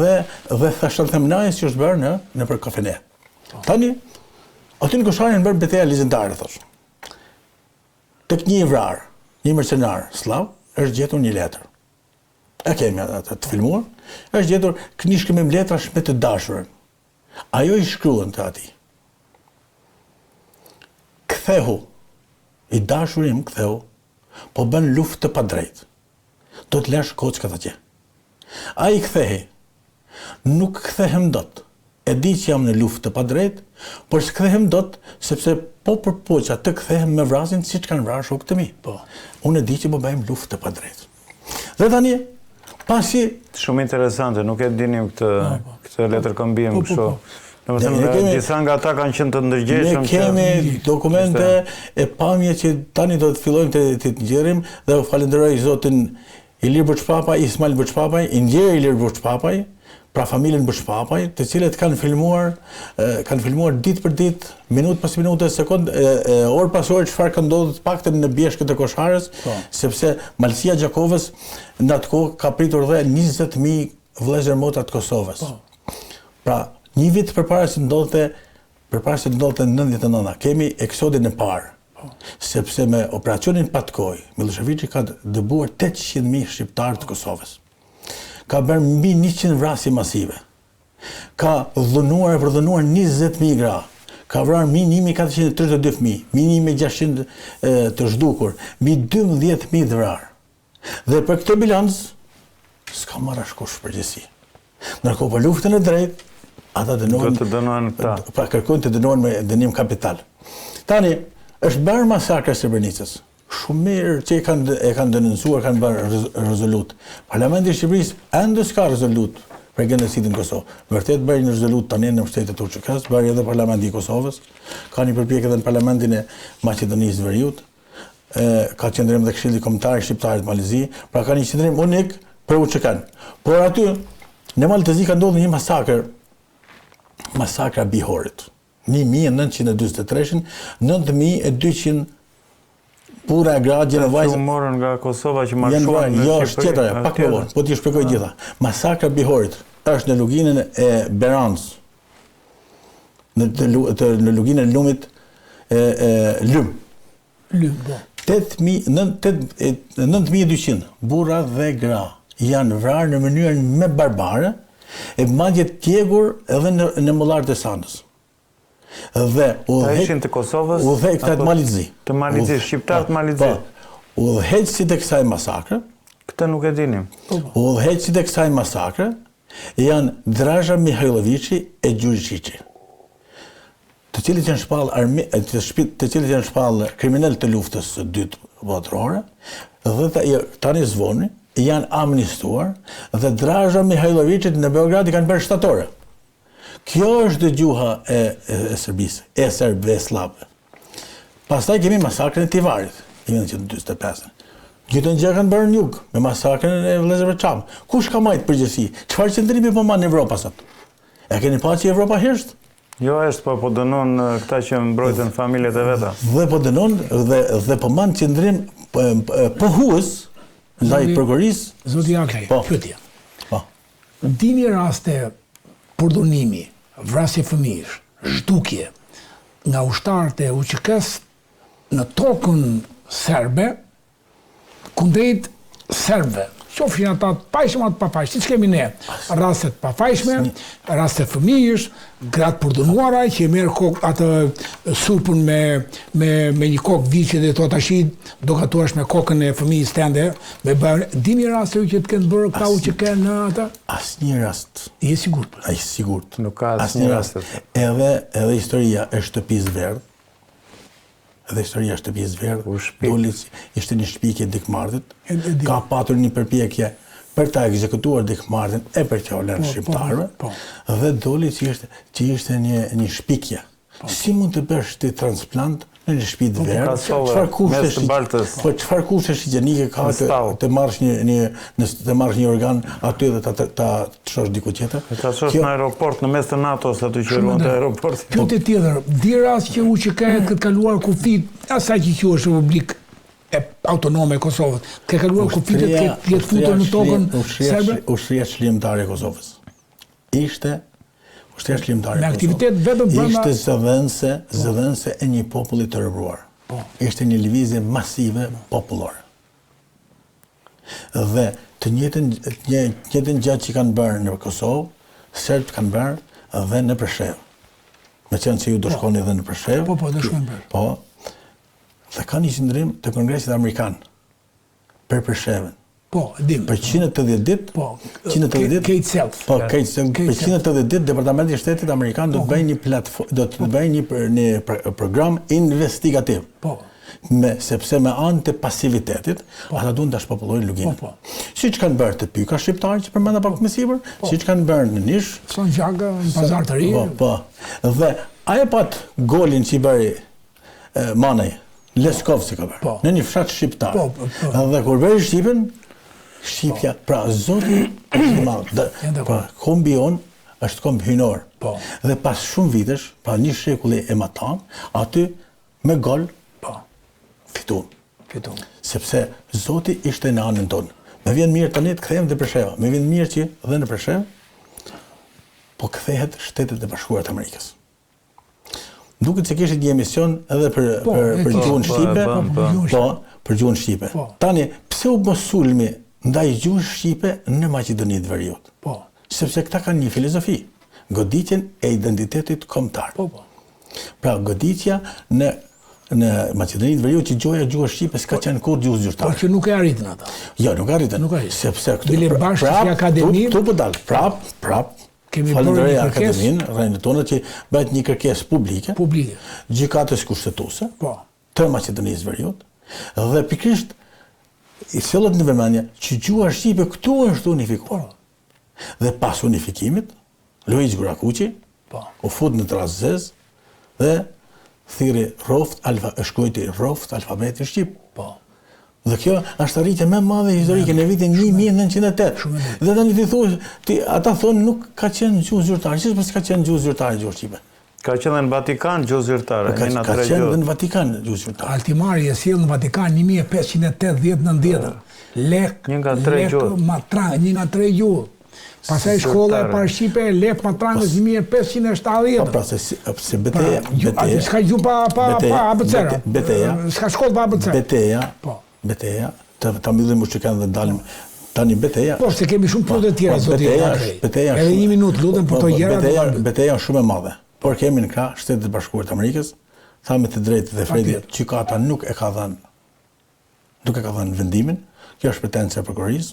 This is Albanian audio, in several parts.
dhe thashën theminaje që është bërë në për kafene. Tani, aty në Kosharin bërë beteja lizendare, thosh. Tek një i vrarë, një mercenar slav, është gjetur një letër. E kemi atë të filmuar, është gjetur knishkë me letrash me të dashurën. Ajo i shkruan të ati. Kthehu, i dashurim kthehu, po bën luftë të padrejtë. Do të lesh kockat atje. A i kthehi, nuk kthehem dot. E di që jam në luftë të padrejtë, por s'kthehem dot, sepse po përpoqa të kthehem me vrasin siç kanë vrarë shokët e mi. Unë e di që po bëjmë luftë të padrejtë. Dhe tani, pasi... Shumë interesante, nuk e dinim këtë letër këmbim, kështu. Disa nga ata kanë qenë të ndërgjegjshëm. Ne kemi dokumente e pamje që tani do të fillojmë të nxjerrim dhe u falenderoj zotin Ilir Buçpapaj, Ismail Buçpapaj, Inxher Ilir Buçpapaj, pra familjen Buçpapaj, të cilët kanë filmuar ditë për ditë, minutë pas minute, sekondë, orë pas orë çfarë ka ndodhur të paktën në bjeshkët e Kosharës, sepse Malësia Gjakovës në atë kohë ka pritur dhe 20.000 vëllezër motra të Kosovës. Pra, një vit përpara se ndodhte 99, kemi eksodin e parë. Sepse me operacionin Patkoj, Miloševići ka dëbuar 800.000 shqiptarë të Kosovës. Ka bërë mbi 100 vrasje masive. Ka dhënuar e përdhënuar 20.000 gra. Ka vrarë mbi 1.432 fëmijë, mbi 1.600 të zhdukur, mbi 12.000 të vrarë. Dhe për këtë bilancë, s'ka marrë askush përgjegjësi. Ndërkohë për luftën e drejtë, ata dënohen pra kërkojnë të dënohen me dënim kapital. Tani, është bërë masakra Srebrenicës. Shumë mirë që e kanë denoncuar, kanë bërë rezolut. Parlamenti i Shqipërisë ende s'ka rezolut për genocidin në Kosovë. Vërtet bërë një rezolut tani në Mbështetjet e Turqisë, bërë edhe Parlamenti i Kosovës, ka një përpjekje edhe në Parlamentin e Maqedonisë Veriut, ka qendrim dhe Këshilli Kombëtar i Shqiptarit Malezi, pra ka një qendrim unik për UÇK-n. Por aty në Maltezi ka ndodhur një masakra Bihorit. 1943, 9.200 pura e gra, gjene vajzë... Që morën nga Kosova që marshuan në Shqipëri. Jo, është tjetër, pak më vonë, po t'i shpjegoj gjitha. Masakra Bihorit është në luginën e Beranës, në luginën e lumit Lym. Lym, po. 9.200 burra dhe gra janë vrarë në mënyrën me barbare, e madje tjegur edhe në mollarët e Sandës. Dhe ishin të Kosovës? Udhëheqësit të Malizi. Të Malizi, shqiptarë të Malizi. Udhëheqësit e kësaj masakre. Këtë nuk e dinim. Udhëheqësit e kësaj masakre janë Draža Mihajlovići e Đuričići, të cilët janë shpallë kriminal të luftës së dytë botërore, dhe tani zvoni janë amnistuar, dhe Draža Mihajlovićit në Beograd i kanë bërë shtatore. Kjo është dëgjuha e Serbisë, e serbëve slavëve. Pastaj kemi masakrën e Tivarit, 1945. Gjithë në gjë kanë bërë në jug, me masakrën e vëllezërve Çam. Kush ka marrë përgjegjësi? Çfarë qëndrimi po marr në Evropë sot? E keni pa që Evropa hesht? Jo, është po dënon këta që mbrojtën familjet e veta. Dhe po dënon dhe po marr qëndrim pohues ndaj prokurisë. Zoti Aklaj, pyetje. Po. Dini raste përdhunimi, vrasje fëmijësh, zhdukje nga ushtarët e UÇK-s në tokën serbe kundrejt serbëve. Qofshin ata të pafajshëm atë papajshëm, siç kemi ne, raste të pafajshme, raste fëmijësh, gratë përdhunuara që merr kokë atë supën me një kokë viçi dhe thotë tash do gatuash me kokën e fëmijës tënde, me bërë dini raste që të kenë bërë këta UÇK në ata? Asnjë rast. Je sigurt? Ai sigurt. Nuk ka asnjë rast. Edhe historia e shtëpisë verdh. Edhe historia e shtëpisë verdh. Doli ishte një shpikje dikmartit. Ka patur një përpjekje për ta ekzekutuar dikmartin e për t'ia lënë shqiptarëve. Dhe doli që ishte një shpikje. Si mund të bësh ti transplant në një shtëpi të verdhë? Çfarë kushtesh higjienike ka të marrësh një organ aty dhe ta çosh diku tjetër? Ta çosh në aeroport në mes të NATO-s aty që ruan te aeroporti. Pyetje tjetër, di rast që UÇK ka kaluar kufit asaj që quhet Republikë Autonome e Kosovës. Ka kaluar kufitet, ka futur në tokën serbe? Ushtria çlimtare e Kosovës. ishte ushtria shqiptare. Me aktivitet vetëm brenda ishte zëdhënëse e një populli të rëbruar. Ishte një lëvizje masive popullore. Dhe të njëjtën gjatë që kanë bërë në Kosovë, Serbët kanë bërë dhe në Preshevë. Me qenë që ju do shkoni dhe në Preshevë. Po, do shkojmë bërë. Po, dhe ka një qëndrim të Kongresit Amerikan për Preshevën. Po, dim. Për 180 ditë, po, 180 ditë. Kate Self. Po, për 180 ditë Departamenti i Shtetit Amerikan do të bëjë një platformë, do të bëjë një program investigativ. Po. Sepse me anë të pasivitetit, ata duan ta shpopullojnë Luginën. Po. Siç kanë bërë të pyka shqiptarë që përmenda pak më sipër, siç kanë bërë në Nish, Son Gjaga, në Pazar të Ri. Po. Dhe ajo pat golin që i bëri Manej, Leskov si ka bërë, në një fshat shqiptar. Dhe kur bëri Shqipen, Shqipja, pra zoti është i madh. Pra kombi jon është komb hynor. Dhe pas shumë vitesh, pra një shekulli e matan, aty me gol fitum. Sepse zoti ishte në anën tonë. Me vjen mirë tani të kthehemi te Presheva. Me vjen mirë që dhe në Preshevë po kthehet Shtetet e Bashkuara të Amerikës. Duket se kishte një emision edhe për gjuhën shqipe, për gjuhën shqipe. Tani pse u bë sulmi ndaj gjuhës shqipe në Maqedoninë të Veriut? Sepse këta kanë një filozofi, goditjen e identitetit kombëtar. Pra goditja në Maqedoninë të Veriut që gjuha shqipe s'ka qenë kurrë gjuhë zyrtare. Po që nuk e arritën ata. Jo, nuk arritën. Sepse këtu bile bashkë si akademinë. Tu po dal, prap. Kemi bërë një akademinë, rrethë tonë që bëhet një kërkesë publike. Gjykatës kushtetuese. Të Maqedonisë së Veriut. Dhe pikërisht i sjellët në vëmendje që gjuha shqipe këtu është unifikuar. Dhe pas unifikimit, Luiz Gurakuqi u fut në Trazez dhe thiri shkruajti rroft alfabetin shqip. Dhe kjo është arritje më e madhe historike në vitin 1908. Dhe tani ti thuaj, ata thonë nuk ka qenë gjuhë zyrtare. Si s'ka qenë gjuhë zyrtare gjuhë shqipe? Ka qenë në Vatikan gjuhë zyrtare. Ka qenë në Vatikan gjuhë zyrtare. Altimari e sjell në Vatikan 1580-90. Lek, Matrang, një nga 3 gjuhë. Pastaj shkolla e parë shqipe Lek Matrangës 1570. Po pra se beteja. S'ka gjuhë pa abecera. Beteja. S'ka shkollë pa abecera. Beteja, ta mbyllim që kanë dhe dalim tani beteja. Po, se kemi shumë plotë të tjera, zoti Andrej. Edhe 1 minutë lutem për to gjëra. Beteja është shumë e madhe. Por kemi në krah Shtetet e Bashkuara të Amerikës, thamë të drejtë dhe Fredi, gjykata nuk e ka dhënë vendimin. Kjo është pretensja e prokurorisë.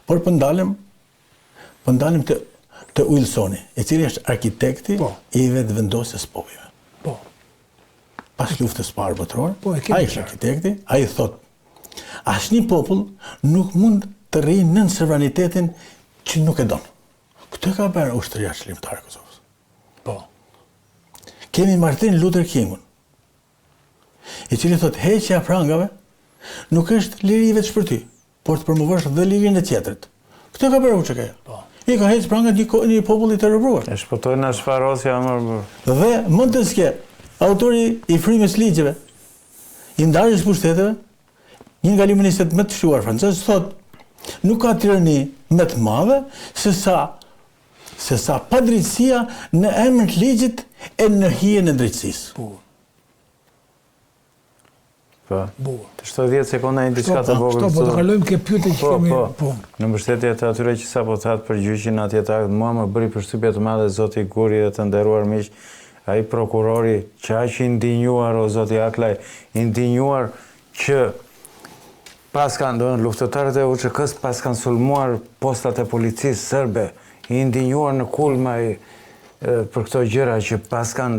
Por po ndalim të Wilsoni, i cili është arkitekti i vetë vendosjes popujve. Pas luftës së parë botërore, ai është arkitekti, ai thotë asnjë popull nuk mund të rrijë nën sovranitetin që nuk e don. Këtë ka bërë ushtria shqiptare e Kosovës. Kemi Martin Luther Kingun, i cili thotë heqja e prangave nuk është liri vetë për ty, por të promovosh dhe lirinë e tjetrit. Këtë ka bërë UÇK-ja. I ka heqë prangat një populli të rëbruar. E shpëtoi në Shfarosja më. Dhe Montesquieu, autori i frymës ligjeve, i ndarjes pushteteve, një nga limonistët më të shquar francez, thotë nuk ka tirani më të madhe se sa padrejtësia në emër të ligjit e në hijen e drejtësisë. Po. 70 sekonda një diçka të vogël. Po të kalojmë ke pyetje që kemi. Po. Në mbështetje të atyre që sapo thatë për gjyqin atje tak, mua më bëri përshtypje të madhe zoti Guri dhe të nderuar miq, ai prokurori që aq i ndinjuar o zoti Aklaj, i ndinjuar që pas kanë luftëtarët e UÇK-s pas kanë sulmuar postat e policisë serbe, i ndinjuar në kulmaj për këto gjëra që pas kanë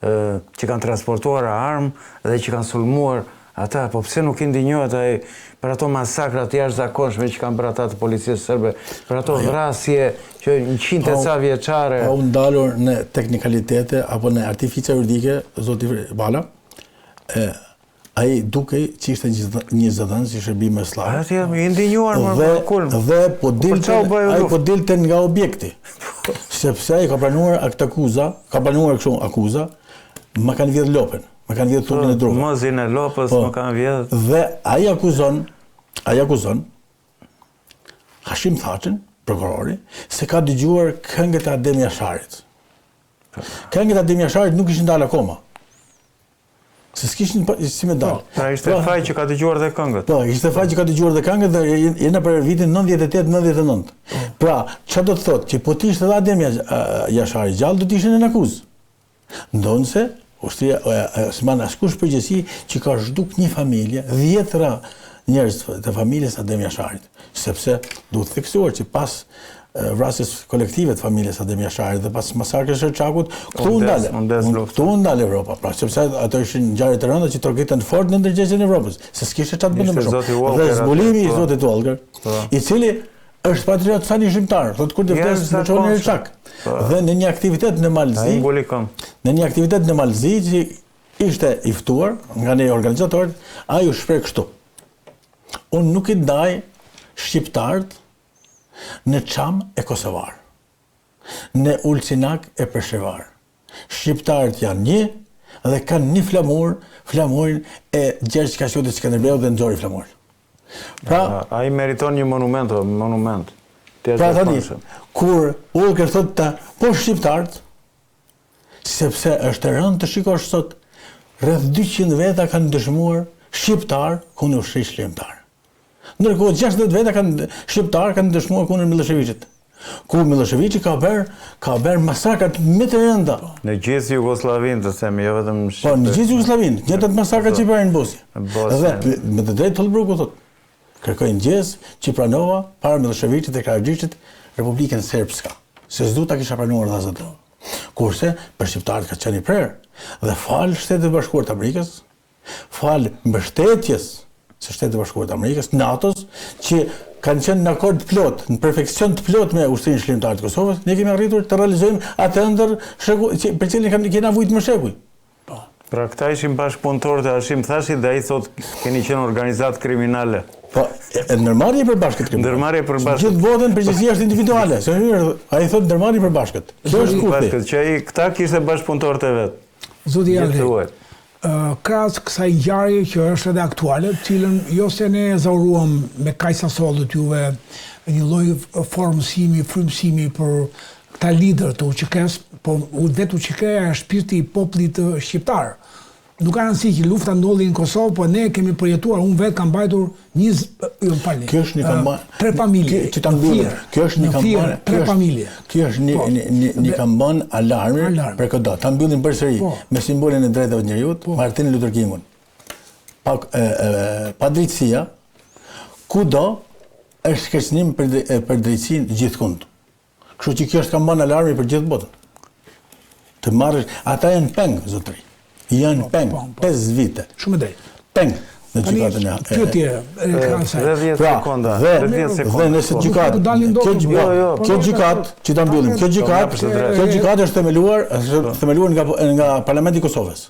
që kanë transportuar armë dhe që kanë sulmuar ata, po pse nuk i ndinjohet ai për ato masakrat jashtëzakonshme që kanë bërë ata të policisë serbe, për ato vrasje që 100 e ca vjeçare. Pa u ndalur në teknikalitete apo në artifice juridike, zoti Bala, ai dukej që ishte një zëdhënës i shërbimit slave. Ati i ndinjuar më kulm. Dhe po dilte nga objekti. Sepse ai ka planuar akuza, më kanë vjedhur lopën, më kanë vjedhur turpin e drogës. Mozin e lopës më kanë vjedhur. Dhe ai akuzon Hashim Thaçin prokurori, se ka dëgjuar këngët e Adem Jasharit. Këngët e Adem Jasharit nuk ishin dalë akoma. Se s'kishin si me dalë. Pra ishte faj që ka dëgjuar dhe këngët. Po, ishte faj që ka dëgjuar dhe këngët dhe jena për vitin 98-99. Pra, që do të thotë që po t'ishte edhe Adem Jashari gjallë, do t'ishin në akuzë. Ndonë se, ushtria, s'man askush përgjësi që ka zhduk një familje, 10 njerëz të familjes Adem Jasharit. Sepse duhet theksuar që pas vrasjes kolektive të familjes Adem Jasharit dhe pas masakrës së Çakut, këtu u ndalë Evropa. Pra, sepse ato ishin ngjarje të rënda që trokitën fort në ndërgjegjën e Evropës, se s'kishte çfarë të bënte më shumë. Dhe zbulimi i zotit Walker, i cili është patriot tani shqiptar, thotë kur të vdes në çonin e Çak. Dhe në një aktivitet në Malzi, që ishte i ftuar nga ne organizatorët, ai u shpreh kështu. Unë nuk i ndaj shqiptarët në Çam e Kosovar, në Ulcinak e Peshëvar. Shqiptarët janë një dhe kanë një flamurin e Gjergj Kaqudit Skënderbeu dhe nxori flamurin. Pra, ai meriton një monument. Pra tani, kur Walker thotë ta po shqiptarët, sepse është e rëndë të shikosh sot, rreth 200 veta kanë dëshmuar shqiptar kundër ushtrisë shqiptare. Ndërkohë 60 veta shqiptar kanë dëshmuar kundër Miloševićit. Ku Miloševići ka bërë masakrat më të rënda. Në gjithë Jugosllavinë, të themi, jo vetëm Po, në gjithë Jugosllavinë, njëjtat masakra që bërin në Bosnjë. Dhe me të drejtë Holbrooku thotë, kërkojnë gjezë që pranova para Miloševićit dhe Karađićit Republikën Serbska. Se s'du ta kisha pranuar dhe atë. Kurse për shqiptarët ka qenë i prerë dhe falë Shtetet Bashkuara të Amerikës, falë mbështetjes së Shtetet Bashkuara të Amerikës, NATO-s, që kanë qenë në akord plot, në perfekcion të plot me ushtrinë shqiptare të Kosovës, ne kemi arritur të realizojmë atë ëndër për cilin kena vujt më shekuj. Pra këta ishin bashkëpunëtorë të Hashim Thaçit dhe ai thotë keni qenë organizatë kriminale. Po, ndërmarrje për bashkët kriminale. Ndërmarrje për bashkët. Gjithë votën përgjegjësia është individuale. Se ai thotë ndërmarrje për bashkët. Kjo është kurthi. Që ai këta kishte bashkëpunëtorë të vet. Zoti Aldi, krahas kësaj ngjarje që është edhe aktuale, cilën jo se ne zauruam me kaq sa sollët juve një lloj formësimi, frymësimi për këta lider të UÇK-s, po vetë UÇK-ja është shpirti i popullit shqiptar. Nuk ka rëndësi që lufta ndodhi në Kosovë, po ne kemi përjetuar, unë vetë kam mbajtur 20 Kjo është një kampanë. 3 familje. Që ta mbyllim. Kjo është një kampanë. 3 familje. Kjo është një kampanë alarmi për këtë. Ta mbyllim përsëri me simbolin e drejtave të njerëzit, Martin Luther Kingun. Pa drejtësia, kudo është kërcënim për drejtësinë gjithkund. Kështu që kjo është kampanë alarmi për gjithë botën. Të marrësh, ata janë peng, zotëri. Janë peng, 5 vite. Shumë drejt. Peng në gjykatën e pyetje Dhe nëse kjo gjykat që ta mbyllim, kjo gjykat është themeluar nga Parlamenti i Kosovës.